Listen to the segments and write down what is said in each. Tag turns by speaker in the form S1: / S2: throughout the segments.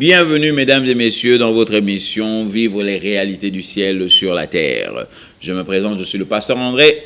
S1: Bienvenue mesdames et messieurs dans votre émission Vivre les réalités du ciel sur la terre. Je me présente, je suis le pasteur André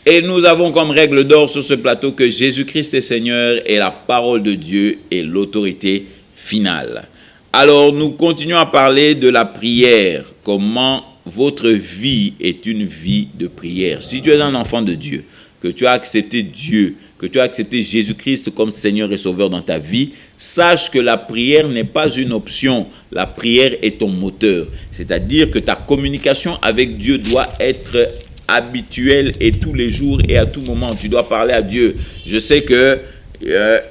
S1: et nous avons comme règle d'or sur ce plateau que Jésus-Christ est Seigneur et la parole de Dieu est l'autorité finale. Alors nous continuons à parler de la prière, comment votre vie est une vie de prière. Si tu es un enfant de Dieu, que tu as accepté Dieu, que tu as accepté Jésus-Christ comme Seigneur et Sauveur dans ta vie, sache que la prière n'est pas une option. La prière est ton moteur. C'est-à-dire que ta communication avec Dieu doit être habituelle et tous les jours et à tout moment. Tu dois parler à Dieu. Je sais que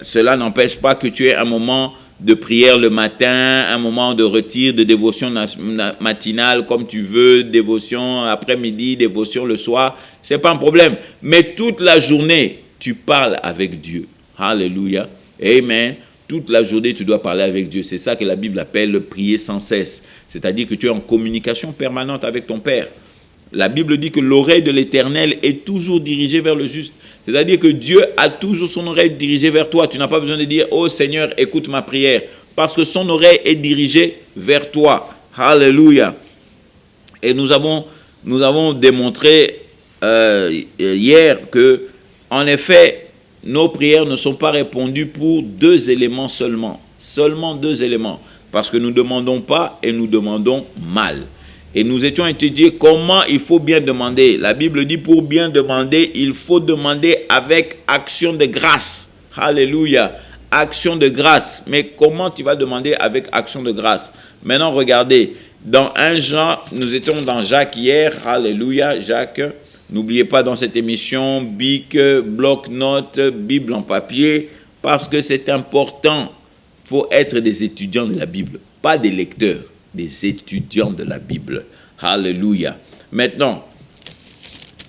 S1: cela n'empêche pas que tu aies un moment de prière le matin, un moment de retire, de dévotion matinale comme tu veux, dévotion après-midi, dévotion le soir. Ce n'est pas un problème. Mais toute la journée, tu parles avec Dieu. Alléluia. Amen. Toute la journée, tu dois parler avec Dieu. C'est ça que la Bible appelle prier sans cesse. C'est-à-dire que tu es en communication permanente avec ton Père. La Bible dit que l'oreille de l'Éternel est toujours dirigée vers le juste. C'est-à-dire que Dieu a toujours son oreille dirigée vers toi. Tu n'as pas besoin de dire « Oh Seigneur, écoute ma prière » parce que son oreille est dirigée vers toi. Alléluia. Et nous avons démontré hier que, en effet, nos prières ne sont pas répondues pour 2 éléments seulement. Seulement 2 éléments. Parce que nous ne demandons pas et nous demandons mal. Et nous étions étudiés comment il faut bien demander. La Bible dit pour bien demander, il faut demander avec action de grâce. Alléluia. Action de grâce. Mais comment tu vas demander avec action de grâce? Maintenant, regardez. Dans 1 Jean, nous étions dans Jacques hier. Alléluia, Jacques. N'oubliez pas dans cette émission, bic, bloc-notes, Bible en papier, parce que c'est important. Il faut être des étudiants de la Bible, pas des lecteurs, des étudiants de la Bible. Alléluia. Maintenant,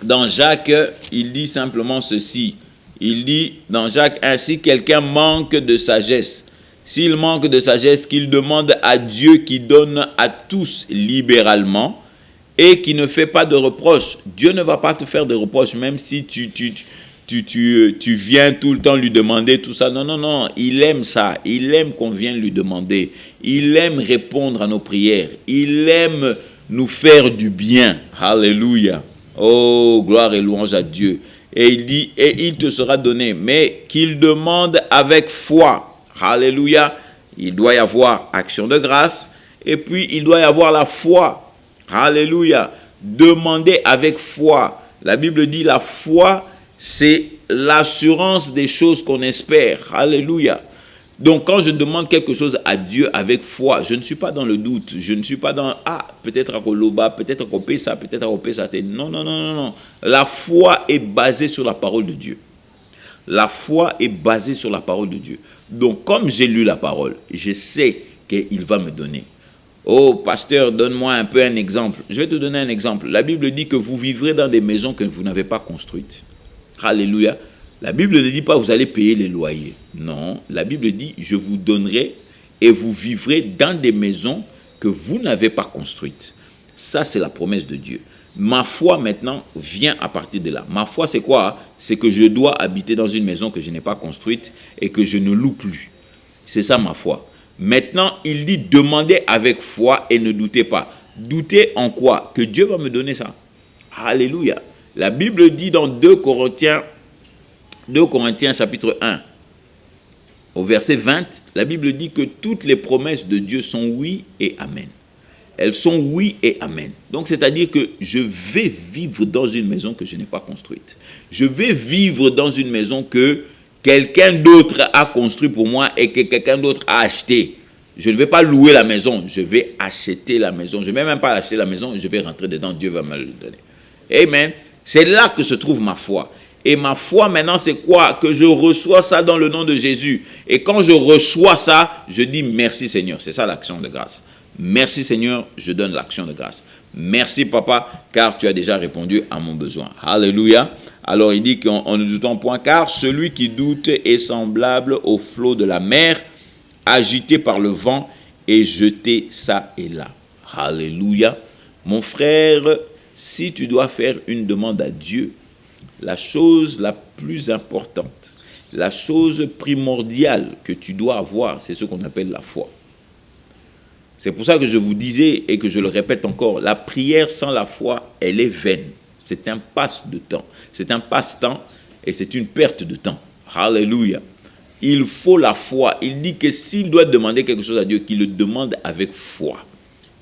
S1: dans Jacques, il dit simplement ceci. Il dit dans Jacques, ainsi quelqu'un manque de sagesse. S'il manque de sagesse, qu'il demande à Dieu qui donne à tous libéralement, et qui ne fait pas de reproches. Dieu ne va pas te faire de reproches, même si tu viens tout le temps lui demander tout ça. Non, non, non, il aime ça. Il aime qu'on vienne lui demander. Il aime répondre à nos prières. Il aime nous faire du bien. Alléluia. Oh, gloire et louange à Dieu. Et il dit, et il te sera donné, mais qu'il demande avec foi. Alléluia. Il doit y avoir action de grâce, et puis il doit y avoir la foi. Alléluia. Demandez avec foi. La Bible dit la foi, c'est l'assurance des choses qu'on espère. Alléluia. Donc quand je demande quelque chose à Dieu avec foi, je ne suis pas dans le doute. Je ne suis pas dans peut-être à Koloba, peut-être à Kopé ça, peut-être à Kopé ça. Non, non, non, non, non. La foi est basée sur la parole de Dieu. La foi est basée sur la parole de Dieu. Donc comme j'ai lu la parole, je sais qu'il va me donner. Oh, pasteur, donne-moi un peu un exemple. Je vais te donner un exemple. La Bible dit que vous vivrez dans des maisons que vous n'avez pas construites. Alléluia. La Bible ne dit pas vous allez payer les loyers. Non, la Bible dit je vous donnerai et vous vivrez dans des maisons que vous n'avez pas construites. Ça, c'est la promesse de Dieu. Ma foi, maintenant, vient à partir de là. Ma foi, c'est quoi? C'est que je dois habiter dans une maison que je n'ai pas construite et que je ne loue plus. C'est ça ma foi. Maintenant, il dit demandez avec foi et ne doutez pas. Doutez en quoi? Que Dieu va me donner ça. Alléluia. La Bible dit dans 2 Corinthiens chapitre 1, au verset 20, la Bible dit que toutes les promesses de Dieu sont oui et amen. Elles sont oui et amen. Donc, c'est-à-dire que je vais vivre dans une maison que je n'ai pas construite. Je vais vivre dans une maison que quelqu'un d'autre a construit pour moi et que quelqu'un d'autre a acheté. Je ne vais pas louer la maison, je vais acheter la maison. Je ne vais même pas acheter la maison, je vais rentrer dedans, Dieu va me le donner. Amen. C'est là que se trouve ma foi. Et ma foi maintenant c'est quoi? Que je reçois ça dans le nom de Jésus. Et quand je reçois ça, je dis merci Seigneur. C'est ça l'action de grâce. Merci Seigneur, je donne l'action de grâce. Merci Papa, car tu as déjà répondu à mon besoin. Alléluia. Alors il dit qu'en ne doutant point, car celui qui doute est semblable au flot de la mer, agité par le vent et jeté ça et là. Alléluia. Mon frère, si tu dois faire une demande à Dieu, la chose la plus importante, la chose primordiale que tu dois avoir, c'est ce qu'on appelle la foi. C'est pour ça que je vous disais et que je le répète encore, la prière sans la foi, elle est vaine. C'est un passe de temps. C'est un passe-temps et c'est une perte de temps. Alléluia. Il faut la foi. Il dit que s'il doit demander quelque chose à Dieu, qu'il le demande avec foi.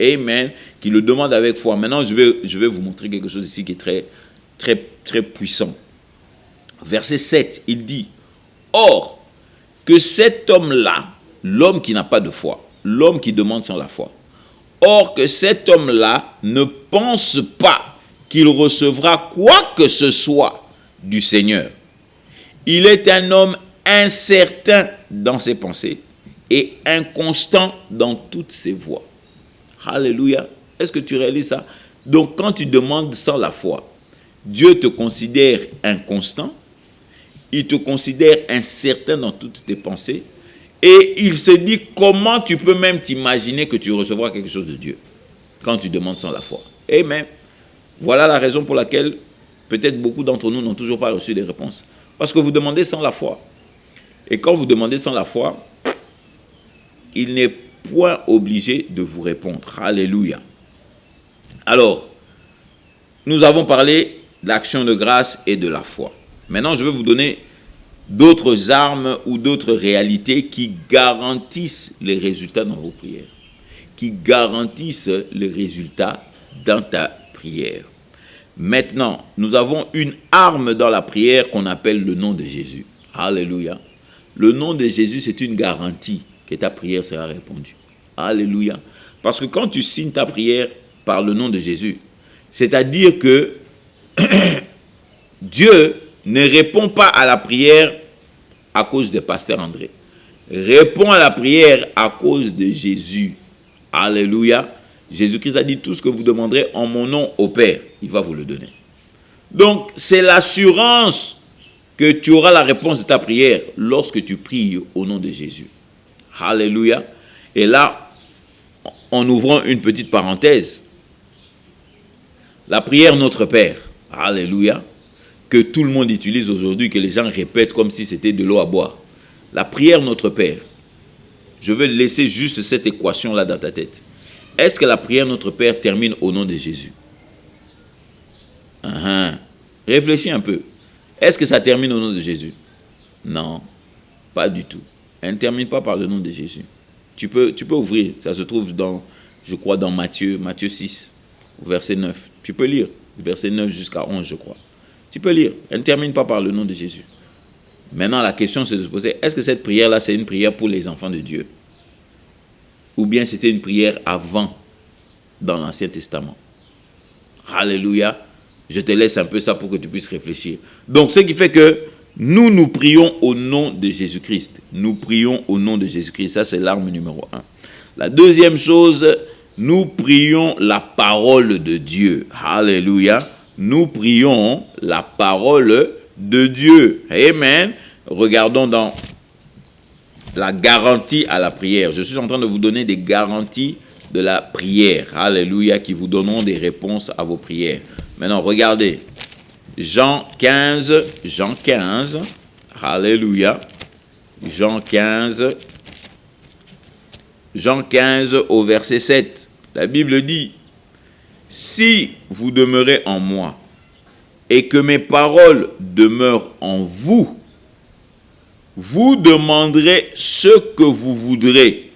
S1: Amen. Qu'il le demande avec foi. Maintenant, je vais vous montrer quelque chose ici qui est très, très, très puissant. Verset 7, il dit, « Or, que cet homme-là, l'homme qui n'a pas de foi, l'homme qui demande sans la foi, or que cet homme-là ne pense pas qu'il recevra quoi que ce soit du Seigneur. Il est un homme incertain dans ses pensées et inconstant dans toutes ses voies. » Alléluia. Est-ce que tu réalises ça? Donc, quand tu demandes sans la foi, Dieu te considère inconstant, il te considère incertain dans toutes tes pensées, et il se dit comment tu peux même t'imaginer que tu recevras quelque chose de Dieu quand tu demandes sans la foi. Amen. Voilà la raison pour laquelle peut-être beaucoup d'entre nous n'ont toujours pas reçu des réponses. Parce que vous demandez sans la foi. Et quand vous demandez sans la foi, il n'est point obligé de vous répondre. Alléluia. Alors, nous avons parlé de l'action de grâce et de la foi. Maintenant, je vais vous donner d'autres armes ou d'autres réalités qui garantissent les résultats dans vos prières. Qui garantissent les résultats dans ta prière. Maintenant, nous avons une arme dans la prière qu'on appelle le nom de Jésus. Alléluia. Le nom de Jésus, c'est une garantie que ta prière sera répondue. Alléluia. Parce que quand tu signes ta prière par le nom de Jésus, c'est-à-dire que Dieu ne répond pas à la prière à cause de Pasteur André. Répond à la prière à cause de Jésus. Alléluia. Jésus-Christ a dit tout ce que vous demanderez en mon nom au Père, il va vous le donner. Donc, c'est l'assurance que tu auras la réponse de ta prière lorsque tu pries au nom de Jésus. Alléluia. Et là, en ouvrant une petite parenthèse, la prière Notre Père, alléluia, que tout le monde utilise aujourd'hui, que les gens répètent comme si c'était de l'eau à boire. La prière Notre Père, je vais laisser juste cette équation-là dans ta tête. Est-ce que la prière Notre Père termine au nom de Jésus? Réfléchis un peu. Est-ce que ça termine au nom de Jésus? Non, pas du tout. Elle ne termine pas par le nom de Jésus. Tu peux ouvrir, ça se trouve dans, je crois, dans Matthieu 6, verset 9. Tu peux lire, verset 9 jusqu'à 11, je crois. Tu peux lire, elle ne termine pas par le nom de Jésus. Maintenant, la question c'est de se poser, est-ce que cette prière-là, c'est une prière pour les enfants de Dieu? Ou bien c'était une prière avant, dans l'Ancien Testament? Alléluia. Je te laisse un peu ça pour que tu puisses réfléchir. Donc, ce qui fait que nous prions au nom de Jésus-Christ. Nous prions au nom de Jésus-Christ. Ça, c'est l'arme numéro 1. La deuxième chose, nous prions la parole de Dieu. Alléluia. Nous prions la parole de Dieu. Amen. Regardons dans la garantie à la prière. Je suis en train de vous donner des garanties de la prière. Alléluia, qui vous donneront des réponses à vos prières. Maintenant, regardez. Jean 15. Alléluia. Jean 15 au verset 7. La Bible dit, « Si vous demeurez en moi et que mes paroles demeurent en vous, vous demanderez ce que vous voudrez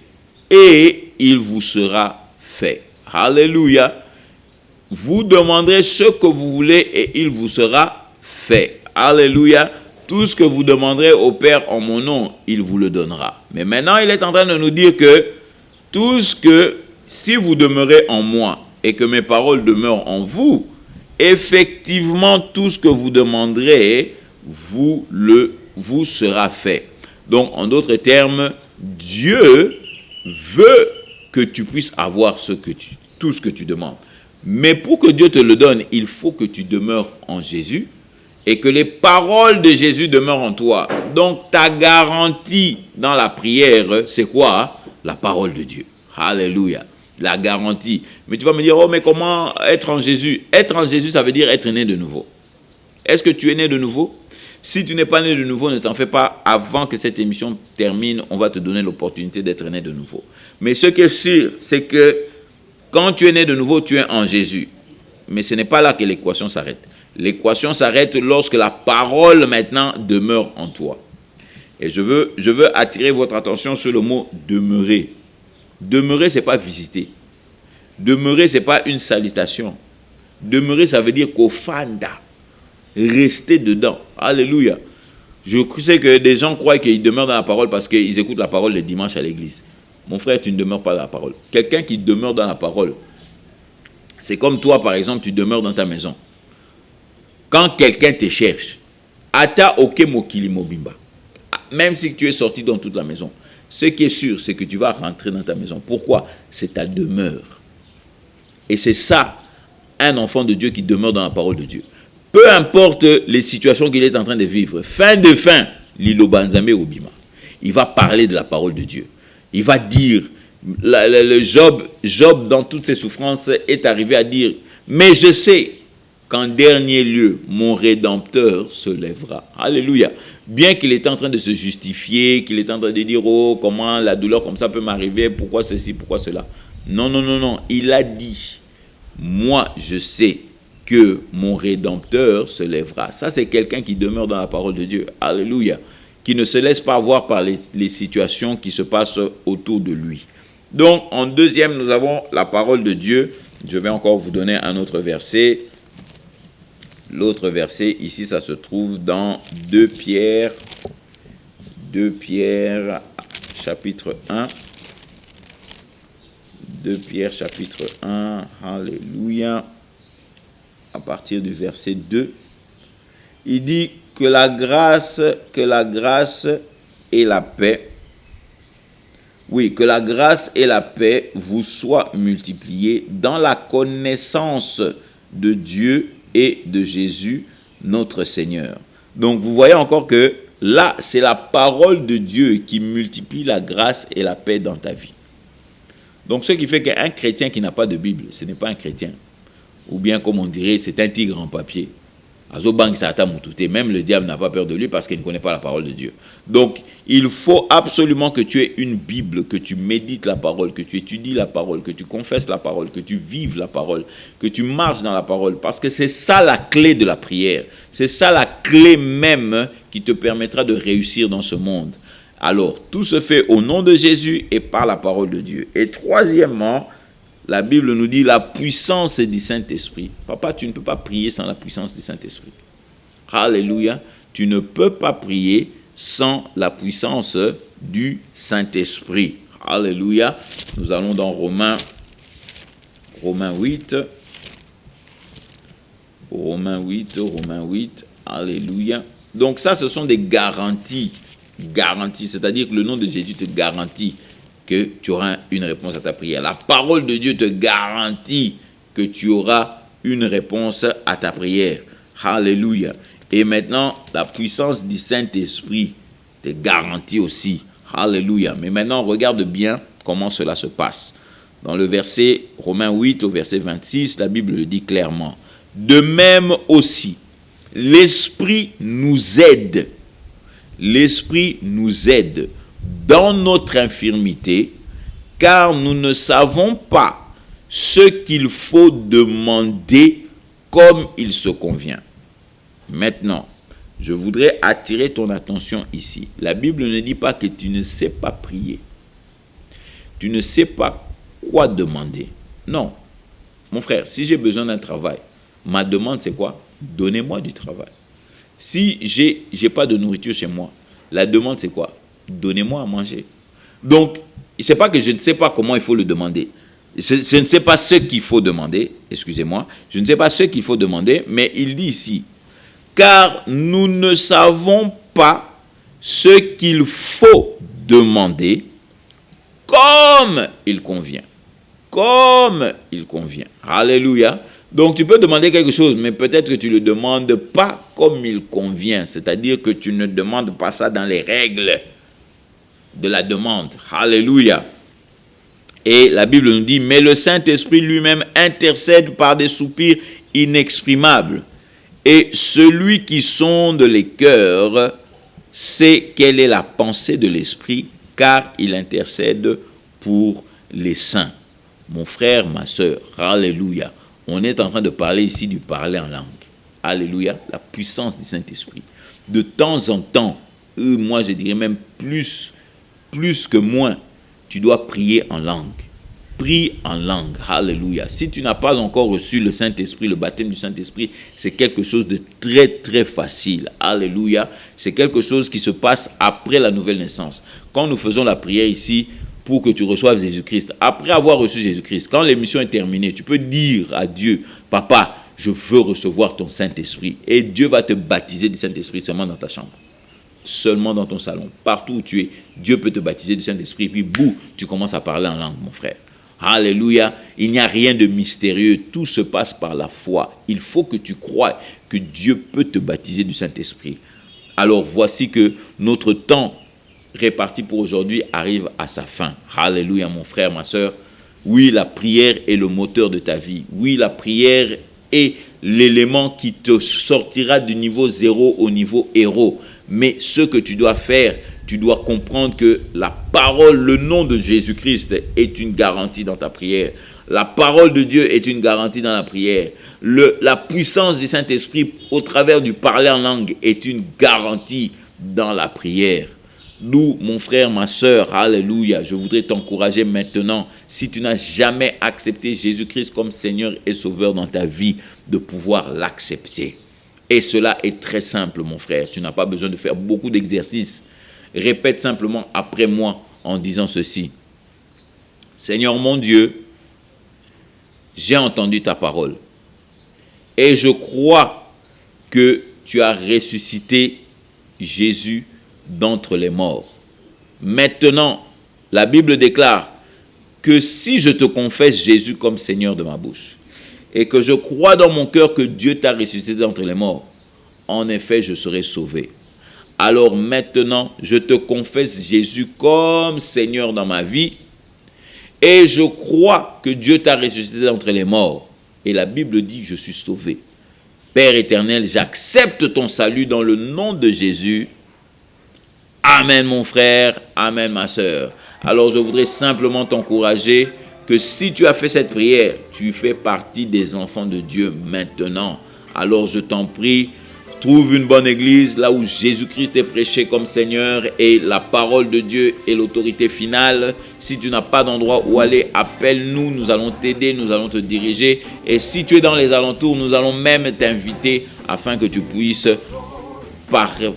S1: et il vous sera fait. » Alléluia. Vous demanderez ce que vous voulez et il vous sera fait. Alléluia. Tout ce que vous demanderez au Père en mon nom, il vous le donnera. Mais maintenant, il est en train de nous dire que tout ce que, si vous demeurez en moi et que mes paroles demeurent en vous, effectivement, tout ce que vous demanderez, vous sera fait. Donc, en d'autres termes, Dieu veut que tu puisses avoir tout ce que tu demandes. Mais pour que Dieu te le donne, il faut que tu demeures en Jésus et que les paroles de Jésus demeurent en toi. Donc, ta garantie dans la prière, c'est quoi? La parole de Dieu. Alléluia. La garantie. Mais tu vas me dire, oh, mais comment être en Jésus? Être en Jésus, ça veut dire être né de nouveau. Est-ce que tu es né de nouveau? Si tu n'es pas né de nouveau, ne t'en fais pas. Avant que cette émission termine, on va te donner l'opportunité d'être né de nouveau. Mais ce qui est sûr, c'est que quand tu es né de nouveau, tu es en Jésus. Mais ce n'est pas là que l'équation s'arrête. L'équation s'arrête lorsque la parole maintenant demeure en toi. Et je veux attirer votre attention sur le mot demeurer. Demeurer, ce n'est pas visiter. Demeurer, ce n'est pas une salutation. Demeurer, ça veut dire kofanda. Rester dedans. Alléluia. Je sais que des gens croient qu'ils demeurent dans la parole parce qu'ils écoutent la parole le dimanche à l'église. Mon frère, tu ne demeures pas dans la parole. Quelqu'un qui demeure dans la parole, c'est comme toi, par exemple, tu demeures dans ta maison. Quand quelqu'un te cherche, ata oke mokili mobimba. Même si tu es sorti dans toute la maison, ce qui est sûr, c'est que tu vas rentrer dans ta maison. Pourquoi? C'est ta demeure. Et c'est ça, un enfant de Dieu qui demeure dans la parole de Dieu. Peu importe les situations qu'il est en train de vivre, fin de fin, Lilo Banzambe Obima, il va parler de la parole de Dieu. Il va dire, Job, dans toutes ses souffrances, est arrivé à dire, mais je sais qu'en dernier lieu, mon Rédempteur se lèvera. Alléluia. Bien qu'il était en train de se justifier, qu'il était en train de dire, oh, comment la douleur comme ça peut m'arriver, pourquoi ceci, pourquoi cela. Non. Il a dit, moi, je sais que mon Rédempteur se lèvera. Ça, c'est quelqu'un qui demeure dans la parole de Dieu. Alléluia. Qui ne se laisse pas voir par les situations qui se passent autour de lui. Donc, en deuxième, nous avons la parole de Dieu. Je vais encore vous donner un autre verset. L'autre verset, ici, ça se trouve dans 2 Pierre, chapitre 1. 2 Pierre, chapitre 1. Alléluia. À partir du verset 2. Il dit que la grâce et la paix, que la grâce et la paix vous soient multipliées dans la connaissance de Dieu et de Jésus, notre Seigneur. Donc, vous voyez encore que là, c'est la parole de Dieu qui multiplie la grâce et la paix dans ta vie. Donc, ce qui fait qu'un chrétien qui n'a pas de Bible, ce n'est pas un chrétien. Ou bien, comme on dirait, c'est un tigre en papier. Même le diable n'a pas peur de lui parce qu'il ne connaît pas la parole de Dieu. Donc, il faut absolument que tu aies une Bible, que tu médites la parole, que tu étudies la parole, que tu confesses la parole, que tu vives la parole, que tu marches dans la parole. Parce que c'est ça la clé de la prière. C'est ça la clé même qui te permettra de réussir dans ce monde. Alors, tout se fait au nom de Jésus et par la parole de Dieu. Et troisièmement, la Bible nous dit la puissance du Saint-Esprit. Papa, tu ne peux pas prier sans la puissance du Saint-Esprit. Alléluia. Tu ne peux pas prier sans la puissance du Saint-Esprit. Alléluia. Nous allons dans Romains 8. Romains 8. Alléluia. Donc ça, ce sont des garanties. Garanties, c'est-à-dire que le nom de Jésus te garantit que tu auras une réponse à ta prière. La parole de Dieu te garantit que tu auras une réponse à ta prière. Alléluia. Et maintenant, la puissance du Saint-Esprit te garantit aussi. Alléluia. Mais maintenant, regarde bien comment cela se passe. Dans le verset Romains 8 au verset 26, la Bible le dit clairement. De même aussi, l'Esprit nous aide. L'Esprit nous aide dans notre infirmité, car nous ne savons pas ce qu'il faut demander comme il se convient. Maintenant, je voudrais attirer ton attention ici. La Bible ne dit pas que tu ne sais pas prier. Tu ne sais pas quoi demander. Non. Mon frère, si j'ai besoin d'un travail, ma demande c'est quoi? Donnez-moi du travail. Si j'ai pas de nourriture chez moi, la demande c'est quoi? Donnez-moi à manger. Donc, ce n'est pas que je ne sais pas comment il faut le demander. Je ne sais pas ce qu'il faut demander, excusez-moi, je ne sais pas ce qu'il faut demander, mais il dit ici, car nous ne savons pas ce qu'il faut demander comme il convient. Comme il convient. Alléluia. Donc tu peux demander quelque chose, mais peut-être que tu ne le demandes pas comme il convient. C'est-à-dire que tu ne demandes pas ça dans les règles de la demande. Alléluia. Et la Bible nous dit, mais le Saint-Esprit lui-même intercède par des soupirs inexprimables. Et celui qui sonde les cœurs sait quelle est la pensée de l'Esprit, car il intercède pour les saints. Mon frère, ma soeur, alléluia. On est en train de parler ici du parler en langue. Alléluia, la puissance du Saint-Esprit. De temps en temps, moi je dirais même plus que moins, tu dois prier en langue. Prie en langue, alléluia. Si tu n'as pas encore reçu le Saint-Esprit, le baptême du Saint-Esprit, c'est quelque chose de très très facile, alléluia. C'est quelque chose qui se passe après la nouvelle naissance. Quand nous faisons la prière ici, pour que tu reçoives Jésus-Christ, après avoir reçu Jésus-Christ, quand l'émission est terminée, tu peux dire à Dieu, papa, je veux recevoir ton Saint-Esprit. Et Dieu va te baptiser du Saint-Esprit seulement dans ta chambre. Seulement dans ton salon. Partout où tu es, Dieu peut te baptiser du Saint-Esprit. Et puis, bouh, tu commences à parler en langue, mon frère. Alléluia. Il n'y a rien de mystérieux. Tout se passe par la foi. Il faut que tu croies que Dieu peut te baptiser du Saint-Esprit. Alors, voici que notre temps réparti pour aujourd'hui arrive à sa fin. Alléluia, mon frère, ma soeur. Oui, la prière est le moteur de ta vie. Oui, la prière est l'élément qui te sortira du niveau 0 au niveau héros. Mais ce que tu dois faire, tu dois comprendre que la parole, le nom de Jésus-Christ est une garantie dans ta prière. La parole de Dieu est une garantie dans la prière. La puissance du Saint-Esprit au travers du parler en langue est une garantie dans la prière. Nous, mon frère, ma soeur, alléluia, je voudrais t'encourager maintenant, si tu n'as jamais accepté Jésus-Christ comme Seigneur et Sauveur dans ta vie, de pouvoir l'accepter. Et cela est très simple, mon frère. Tu n'as pas besoin de faire beaucoup d'exercices. Répète simplement après moi en disant ceci. Seigneur mon Dieu, j'ai entendu ta parole. Et je crois que tu as ressuscité Jésus d'entre les morts. Maintenant, la Bible déclare que si je te confesse Jésus comme Seigneur de ma bouche et que je crois dans mon cœur que Dieu t'a ressuscité d'entre les morts, en effet, je serai sauvé. Alors maintenant, je te confesse Jésus comme Seigneur dans ma vie et je crois que Dieu t'a ressuscité d'entre les morts. Et la Bible dit, je suis sauvé. Père éternel, j'accepte ton salut dans le nom de Jésus. Amen mon frère, amen ma soeur. Alors je voudrais simplement t'encourager que si tu as fait cette prière, tu fais partie des enfants de Dieu maintenant. Alors je t'en prie, trouve une bonne église là où Jésus-Christ est prêché comme Seigneur et la parole de Dieu est l'autorité finale. Si tu n'as pas d'endroit où aller, appelle-nous, nous allons t'aider, nous allons te diriger. Et si tu es dans les alentours, nous allons même t'inviter afin que tu puisses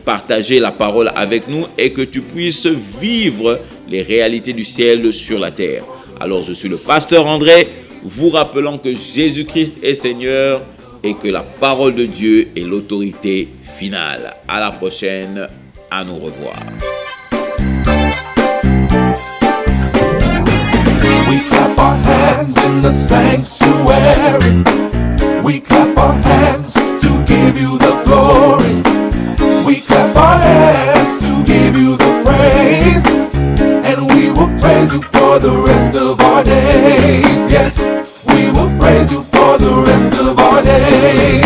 S1: partager la parole avec nous et que tu puisses vivre les réalités du ciel sur la terre. Alors je suis le pasteur André, vous rappelant que Jésus-Christ est Seigneur et que la parole de Dieu est l'autorité finale. À la prochaine, à nous revoir.
S2: We clap our hands in the sanctuary. We clap our hands to give you the glory. We clap our hands to give you the praise. And we will praise you for the rest of our days. Yes, we will praise you for the rest of our days.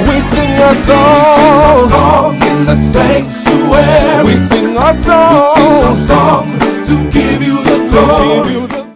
S2: We sing a song in the sanctuary. We sing a song to give you the glory.